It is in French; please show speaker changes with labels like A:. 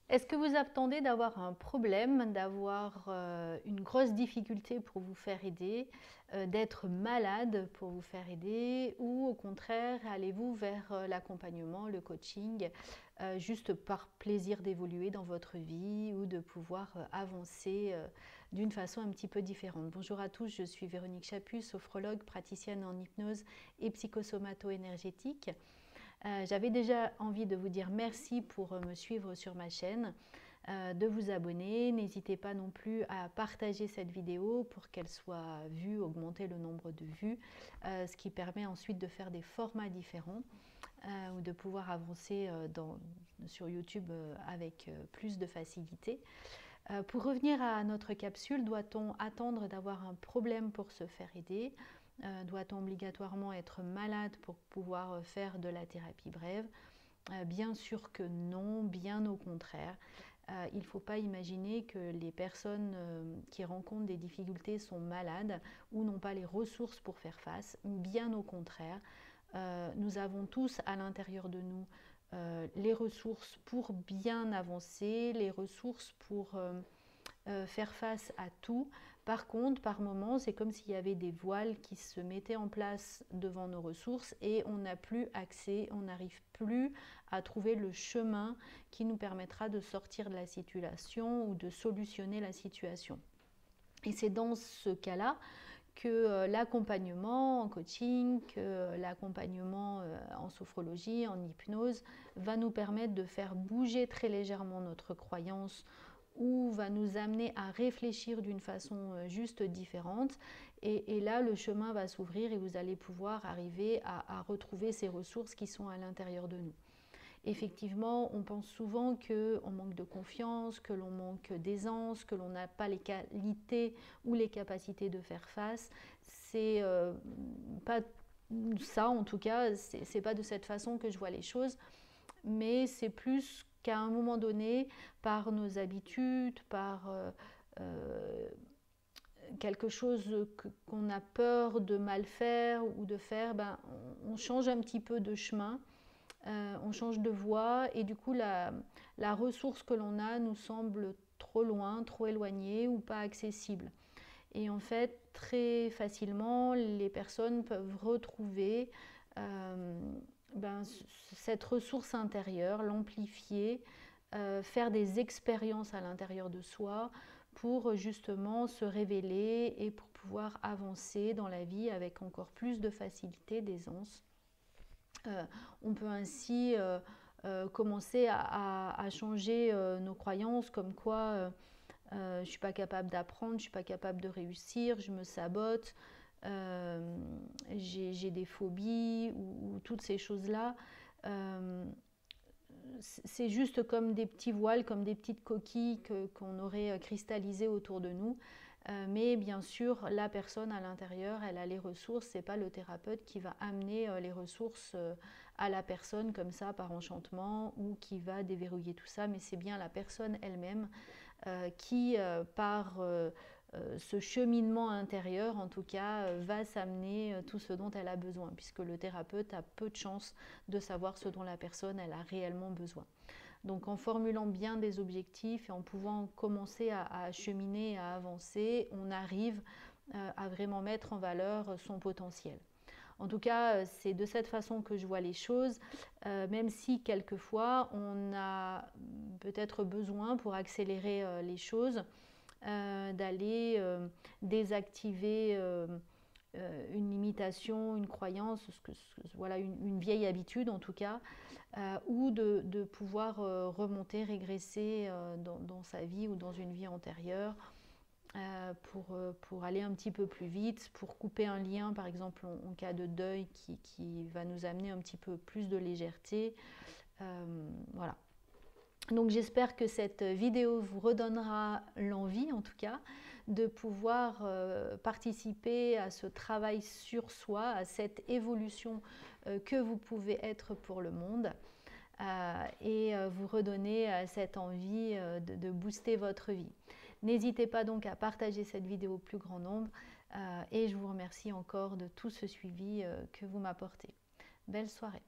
A: Est-ce que vous attendez d'avoir un problème, d'avoir une grosse difficulté pour vous faire aider, d'être malade pour vous faire aider, ou au contraire, allez-vous vers l'accompagnement, le coaching, juste par plaisir d'évoluer dans votre vie ou de pouvoir avancer d'une façon un petit peu différente? Bonjour à tous, je suis Véronique Chaput, sophrologue, praticienne en hypnose et psychosomato-énergétique. J'avais déjà envie de vous dire merci pour me suivre sur ma chaîne, de vous abonner. N'hésitez pas non plus à partager cette vidéo pour qu'elle soit vue, augmenter le nombre de vues, ce qui permet ensuite de faire des formats différents ou de pouvoir avancer sur YouTube avec plus de facilité. Pour revenir à notre capsule, doit-on attendre d'avoir un problème pour se faire aider? Doit-on obligatoirement être malade pour pouvoir faire de la thérapie brève? Bien sûr que non, bien au contraire. Il ne faut pas imaginer que les personnes qui rencontrent des difficultés sont malades ou n'ont pas les ressources pour faire face. Bien au contraire, nous avons tous à l'intérieur de nous les ressources pour bien avancer, les ressources pour faire face à tout. Par contre, par moments, c'est comme s'il y avait des voiles qui se mettaient en place devant nos ressources et on n'a plus accès, on n'arrive plus à trouver le chemin qui nous permettra de sortir de la situation ou de solutionner la situation. Et c'est dans ce cas-là que l'accompagnement en coaching, que l'accompagnement en sophrologie, en hypnose, va nous permettre de faire bouger très légèrement notre croyance ou va nous amener à réfléchir d'une façon juste différente. Et là, le chemin va s'ouvrir et vous allez pouvoir arriver à retrouver ces ressources qui sont à l'intérieur de nous. Effectivement, on pense souvent qu'on manque de confiance, que l'on manque d'aisance, que l'on n'a pas les qualités ou les capacités de faire face. C'est pas ça, en tout cas, c'est pas de cette façon que je vois les choses, mais c'est plus qu'à un moment donné, par nos habitudes, par quelque chose qu'on a peur de mal faire ou de faire, ben, on change un petit peu de chemin. On change de voie et du coup la ressource que l'on a nous semble trop loin, trop éloignée ou pas accessible. Et en fait, très facilement, les personnes peuvent retrouver cette ressource intérieure, l'amplifier, faire des expériences à l'intérieur de soi pour justement se révéler et pour pouvoir avancer dans la vie avec encore plus de facilité, d'aisance. On peut ainsi commencer à changer nos croyances comme quoi je ne suis pas capable d'apprendre, je ne suis pas capable de réussir, je me sabote, j'ai des phobies ou toutes ces choses-là. C'est juste comme des petits voiles, comme des petites coquilles qu'on aurait cristallisées autour de nous. Mais bien sûr, la personne à l'intérieur, elle a les ressources. Ce n'est pas le thérapeute qui va amener les ressources à la personne comme ça par enchantement ou qui va déverrouiller tout ça, mais c'est bien la personne elle-même qui, par ce cheminement intérieur, en tout cas, va s'amener tout ce dont elle a besoin, puisque le thérapeute a peu de chances de savoir ce dont la personne elle a réellement besoin. Donc en formulant bien des objectifs et en pouvant commencer à cheminer, à avancer, on arrive à vraiment mettre en valeur son potentiel. En tout cas, c'est de cette façon que je vois les choses, même si quelquefois on a peut-être besoin pour accélérer les choses d'aller désactiver une limitation, une croyance, voilà, une vieille habitude en tout cas, ou de pouvoir remonter, régresser dans sa vie ou dans une vie antérieure pour aller un petit peu plus vite, pour couper un lien par exemple en cas de deuil qui va nous amener un petit peu plus de légèreté. Voilà. Donc j'espère que cette vidéo vous redonnera l'envie en tout cas de pouvoir participer à ce travail sur soi, à cette évolution que vous pouvez être pour le monde et vous redonner cette envie de booster votre vie. N'hésitez pas donc à partager cette vidéo au plus grand nombre et je vous remercie encore de tout ce suivi que vous m'apportez. Belle soirée.